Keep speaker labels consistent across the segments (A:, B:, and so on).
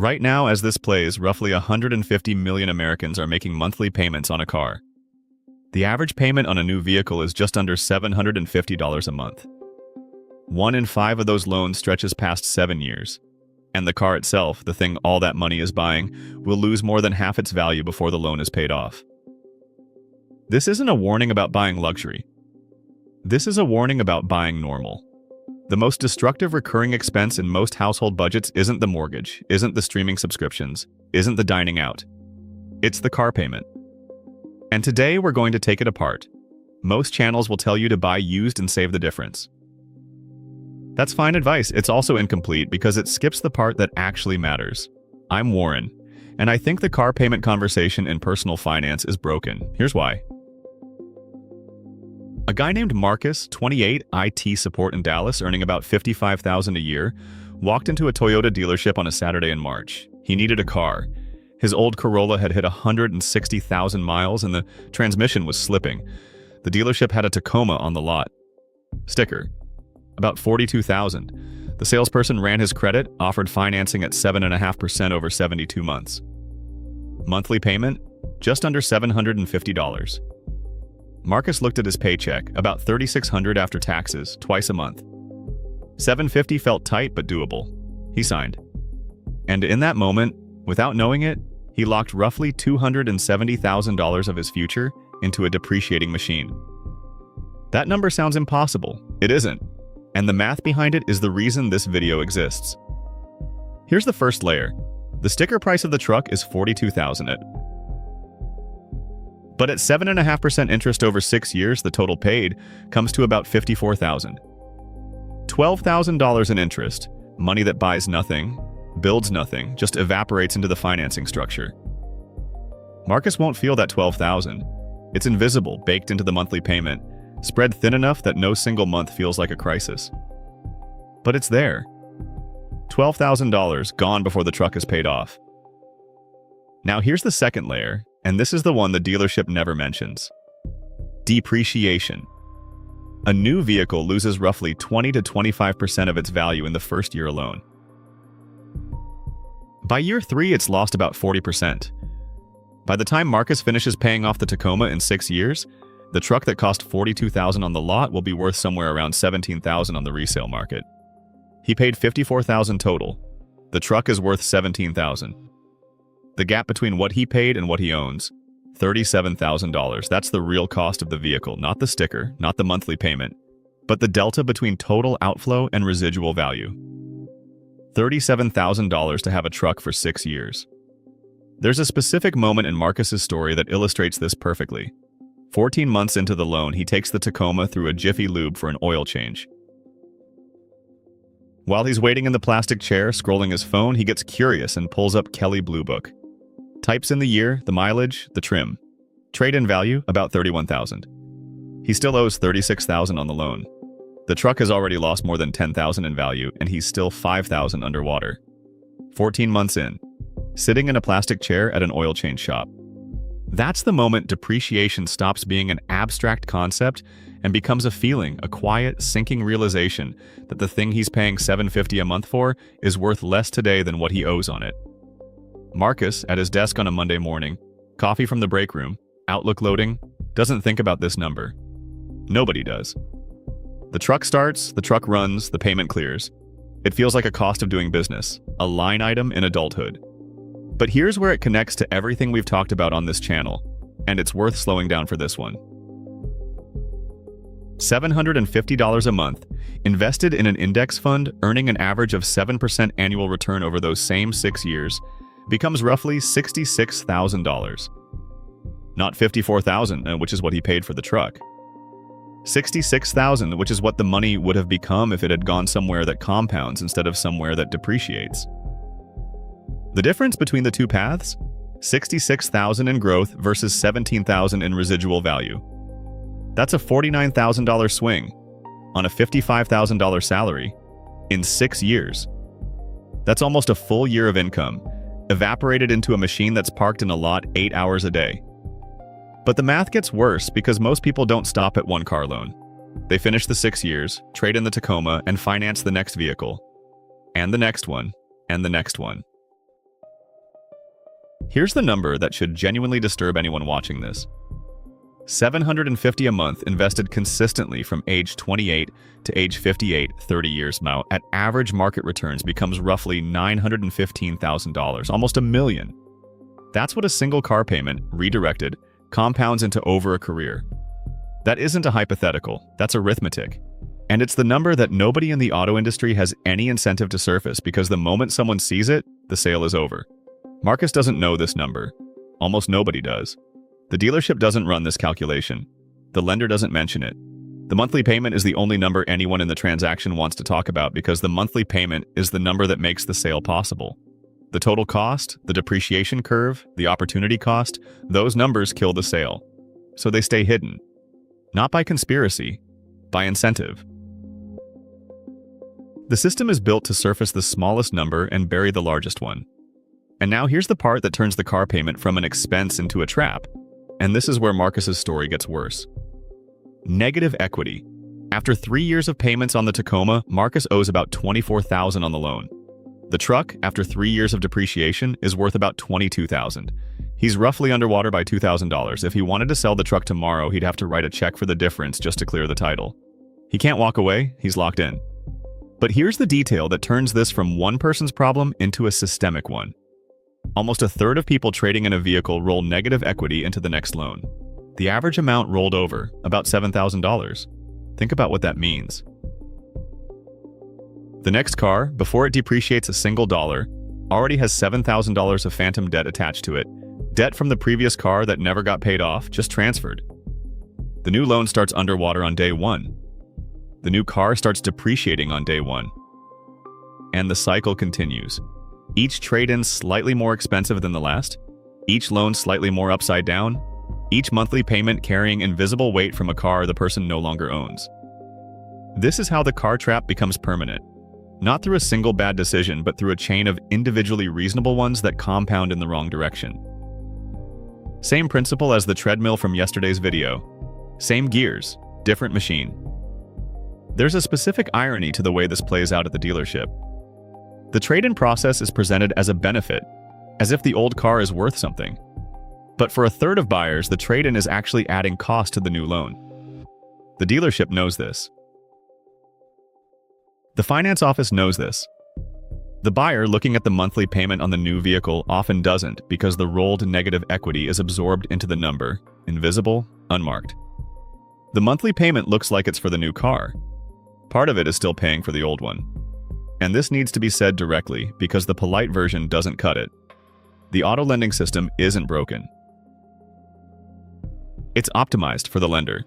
A: Right now, as this plays, roughly 150 million Americans are making monthly payments on a car. The average payment on a new vehicle is just under $750 a month. 1 in 5 of those loans stretches past 7 years. And the car itself, the thing all that money is buying, will lose more than half its value before the loan is paid off. This isn't a warning about buying luxury. This is a warning about buying normal. The most destructive recurring expense in most household budgets isn't the mortgage, isn't the streaming subscriptions, isn't the dining out. It's the car payment. And today we're going to take it apart. Most channels will tell you to buy used and save the difference. That's fine advice. It's also incomplete because it skips the part that actually matters. I'm Warren, and I think the car payment conversation in personal finance is broken. Here's why. A guy named Marcus, 28, IT support in Dallas, earning about $55,000 a year, walked into a Toyota dealership on a Saturday in March. He needed a car. His old Corolla had hit 160,000 miles and the transmission was slipping. The dealership had a Tacoma on the lot. Sticker. About $42,000. The salesperson ran his credit, offered financing at 7.5% over 72 months. Monthly payment? Just under $750. Marcus looked at his paycheck, about $3,600 after taxes, twice a month. $750 felt tight but doable. He signed. And in that moment, without knowing it, he locked roughly $270,000 of his future into a depreciating machine. That number sounds impossible. It isn't. And the math behind it is the reason this video exists. Here's the first layer. The sticker price of the truck is $42,000. But at 7.5% interest over 6 years, the total paid comes to about $54,000. $12,000 in interest, money that buys nothing, builds nothing, just evaporates into the financing structure. Marcus won't feel that $12,000. It's invisible, baked into the monthly payment, spread thin enough that no single month feels like a crisis. But it's there. $12,000 gone before the truck is paid off. Now here's the second layer, and this is the one the dealership never mentions. Depreciation. A new vehicle loses roughly 20 to 25% of its value in the first year alone. By year 3, it's lost about 40%. By the time Marcus finishes paying off the Tacoma in 6 years, the truck that cost $42,000 on the lot will be worth somewhere around $17,000 on the resale market. He paid $54,000 total. The truck is worth $17,000. The gap between what he paid and what he owns, $37,000. That's the real cost of the vehicle, not the sticker, not the monthly payment, but the delta between total outflow and residual value. $37,000 to have a truck for 6 years. There's a specific moment in Marcus's story that illustrates this perfectly. 14 months into the loan, he takes the Tacoma through a Jiffy Lube for an oil change. While he's waiting in the plastic chair, scrolling his phone, he gets curious and pulls up Kelley Blue Book. Types in the year, the mileage, the trim. Trade-in value, about $31,000. He still owes $36,000 on the loan. The truck has already lost more than $10,000 in value, and he's still $5,000 underwater. 14 months in, sitting in a plastic chair at an oil change shop. That's the moment depreciation stops being an abstract concept and becomes a feeling, a quiet, sinking realization that the thing he's paying $750 a month for is worth less today than what he owes on it. Marcus, at his desk on a Monday morning, coffee from the break room, Outlook loading, doesn't think about this number. Nobody does. The truck starts, the truck runs, the payment clears. It feels like a cost of doing business, a line item in adulthood. But here's where it connects to everything we've talked about on this channel, and it's worth slowing down for this one. $750 a month, invested in an index fund earning an average of 7% annual return over those same 6 years, becomes roughly $66,000. Not $54,000, which is what he paid for the truck. $66,000, which is what the money would have become if it had gone somewhere that compounds instead of somewhere that depreciates. The difference between the two paths? $66,000 in growth versus $17,000 in residual value. That's a $49,000 swing on a $55,000 salary in 6 years. That's almost a full year of income, evaporated into a machine that's parked in a lot 8 hours a day. But the math gets worse because most people don't stop at one car loan. They finish the 6 years, trade in the Tacoma, and finance the next vehicle, and the next one, and the next one. Here's the number that should genuinely disturb anyone watching this. $750 a month invested consistently from age 28 to age 58, 30 years now, at average market returns becomes roughly $915,000, almost $1 million. That's what a single car payment, redirected, compounds into over a career. That isn't a hypothetical, that's arithmetic. And it's the number that nobody in the auto industry has any incentive to surface, because the moment someone sees it, the sale is over. Marcus doesn't know this number. Almost nobody does. The dealership doesn't run this calculation. The lender doesn't mention it. The monthly payment is the only number anyone in the transaction wants to talk about, because the monthly payment is the number that makes the sale possible. The total cost, the depreciation curve, the opportunity cost, those numbers kill the sale. So they stay hidden. Not by conspiracy, by incentive. The system is built to surface the smallest number and bury the largest one. And now here's the part that turns the car payment from an expense into a trap. And this is where Marcus's story gets worse. Negative equity. After 3 years of payments on the Tacoma, Marcus owes about $24,000 on the loan. The truck, after 3 years of depreciation, is worth about $22,000. He's roughly underwater by $2,000. If he wanted to sell the truck tomorrow, he'd have to write a check for the difference just to clear the title. He can't walk away, he's locked in. But here's the detail that turns this from one person's problem into a systemic one. Almost a third of people trading in a vehicle roll negative equity into the next loan. The average amount rolled over, about $7,000. Think about what that means. The next car, before it depreciates a single dollar, already has $7,000 of phantom debt attached to it. Debt from the previous car that never got paid off, just transferred. The new loan starts underwater on day one. The new car starts depreciating on day one. And the cycle continues. Each trade-in slightly more expensive than the last, each loan slightly more upside down, each monthly payment carrying invisible weight from a car the person no longer owns. This is how the car trap becomes permanent. Not through a single bad decision, but through a chain of individually reasonable ones that compound in the wrong direction. Same principle as the treadmill from yesterday's video. Same gears, different machine. There's a specific irony to the way this plays out at the dealership. The trade-in process is presented as a benefit, as if the old car is worth something. But for a third of buyers, the trade-in is actually adding cost to the new loan. The dealership knows this. The finance office knows this. The buyer looking at the monthly payment on the new vehicle often doesn't, because the rolled negative equity is absorbed into the number, invisible, unmarked. The monthly payment looks like it's for the new car. Part of it is still paying for the old one. And this needs to be said directly, because the polite version doesn't cut it. The auto lending system isn't broken. It's optimized for the lender.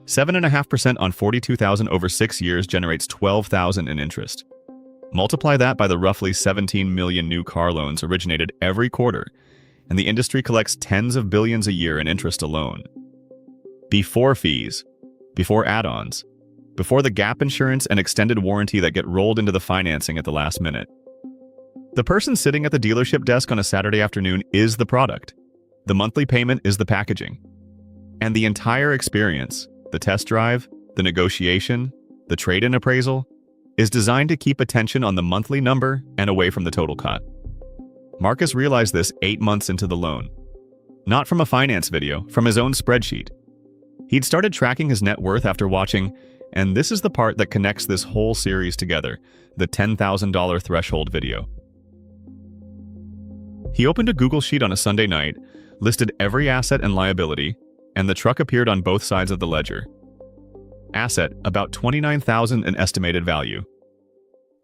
A: 7.5% on $42,000 over 6 years generates $12,000 in interest. Multiply that by the roughly 17 million new car loans originated every quarter, and the industry collects tens of billions a year in interest alone. Before fees, before add-ons, before the gap insurance and extended warranty that get rolled into the financing at the last minute. The person sitting at the dealership desk on a Saturday afternoon is the product. The monthly payment is the packaging. And the entire experience, the test drive, the negotiation, the trade-in appraisal, is designed to keep attention on the monthly number and away from the total cut. Marcus realized this 8 months into the loan. Not from a finance video, from his own spreadsheet. He'd started tracking his net worth after watching, and this is the part that connects this whole series together, the $10,000 threshold video. He opened a Google Sheet on a Sunday night, listed every asset and liability, and the truck appeared on both sides of the ledger. Asset, about $29,000 in estimated value.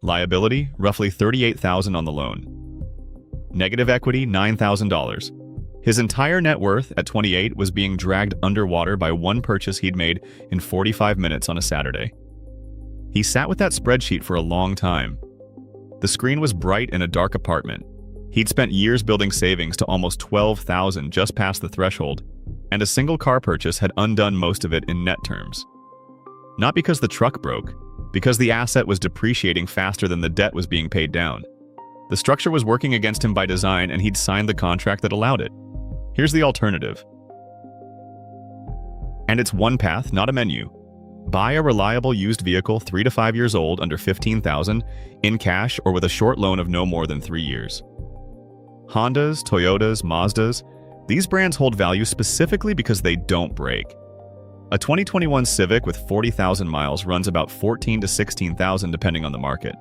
A: Liability, roughly $38,000 on the loan. Negative equity, $9,000. His entire net worth at 28 was being dragged underwater by one purchase he'd made in 45 minutes on a Saturday. He sat with that spreadsheet for a long time. The screen was bright in a dark apartment. He'd spent years building savings to almost $12,000 just past the threshold, and a single car purchase had undone most of it in net terms. Not because the truck broke, because the asset was depreciating faster than the debt was being paid down. The structure was working against him by design, and he'd signed the contract that allowed it. Here's the alternative. And it's one path, not a menu. Buy a reliable used vehicle 3 to 5 years old under $15,000 in cash or with a short loan of no more than 3 years. Hondas, Toyotas, Mazdas, these brands hold value specifically because they don't break. A 2021 Civic with 40,000 miles runs about 14 to 16,000 depending on the market.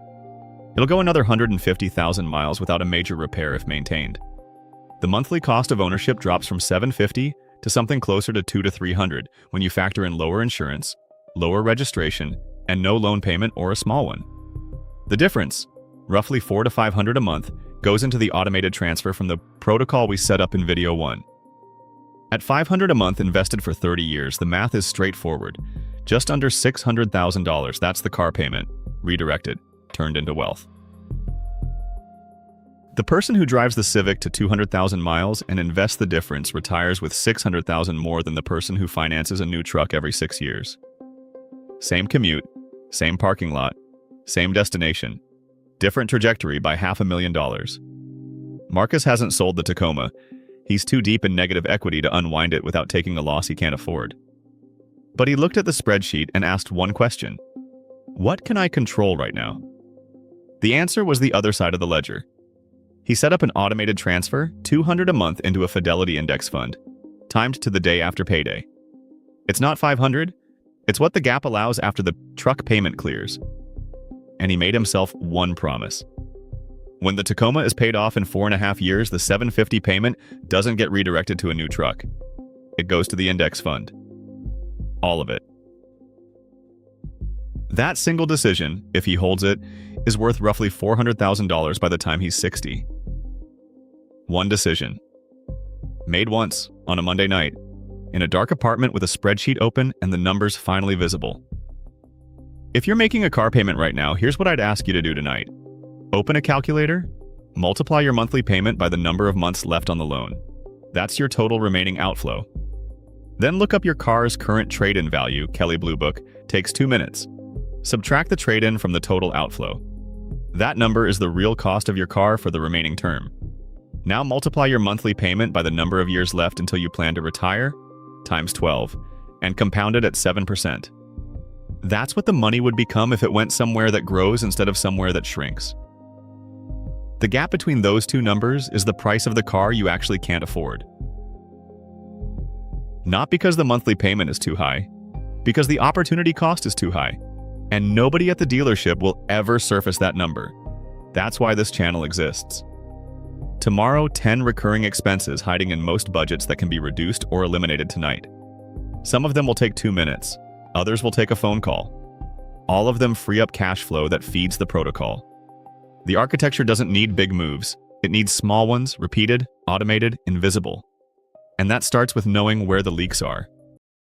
A: It'll go another 150,000 miles without a major repair if maintained. The monthly cost of ownership drops from $750 to something closer to $200 to $300 when you factor in lower insurance, lower registration, and no loan payment or a small one. The difference, roughly $400 to $500 a month, goes into the automated transfer from the protocol we set up in video 1. At $500 a month invested for 30 years, the math is straightforward. Just under $600,000, that's the car payment, redirected, turned into wealth. The person who drives the Civic to 200,000 miles and invests the difference retires with $600,000 more than the person who finances a new truck every 6 years. Same commute, same parking lot, same destination, different trajectory by $500,000. Marcus hasn't sold the Tacoma. He's too deep in negative equity to unwind it without taking a loss he can't afford. But he looked at the spreadsheet and asked one question. What can I control right now? The answer was the other side of the ledger. He set up an automated transfer, $200 a month into a Fidelity index fund, timed to the day after payday. It's not $500, it's what the gap allows after the truck payment clears. And he made himself one promise. When the Tacoma is paid off in 4.5 years, the $750 payment doesn't get redirected to a new truck. It goes to the index fund. All of it. That single decision, if he holds it, is worth roughly $400,000 by the time he's 60. One decision. Made once, on a Monday night, in a dark apartment with a spreadsheet open and the numbers finally visible. If you're making a car payment right now, here's what I'd ask you to do tonight. Open a calculator, multiply your monthly payment by the number of months left on the loan. That's your total remaining outflow. Then look up your car's current trade-in value, Kelley Blue Book, takes 2 minutes. Subtract the trade-in from the total outflow. That number is the real cost of your car for the remaining term. Now multiply your monthly payment by the number of years left until you plan to retire, times 12, and compound it at 7%. That's what the money would become if it went somewhere that grows instead of somewhere that shrinks. The gap between those two numbers is the price of the car you actually can't afford. Not because the monthly payment is too high, because the opportunity cost is too high, and nobody at the dealership will ever surface that number. That's why this channel exists. Tomorrow, 10 recurring expenses hiding in most budgets that can be reduced or eliminated tonight. Some of them will take 2 minutes, others will take a phone call. All of them free up cash flow that feeds the protocol. The architecture doesn't need big moves. It needs small ones, repeated, automated, invisible. And that starts with knowing where the leaks are.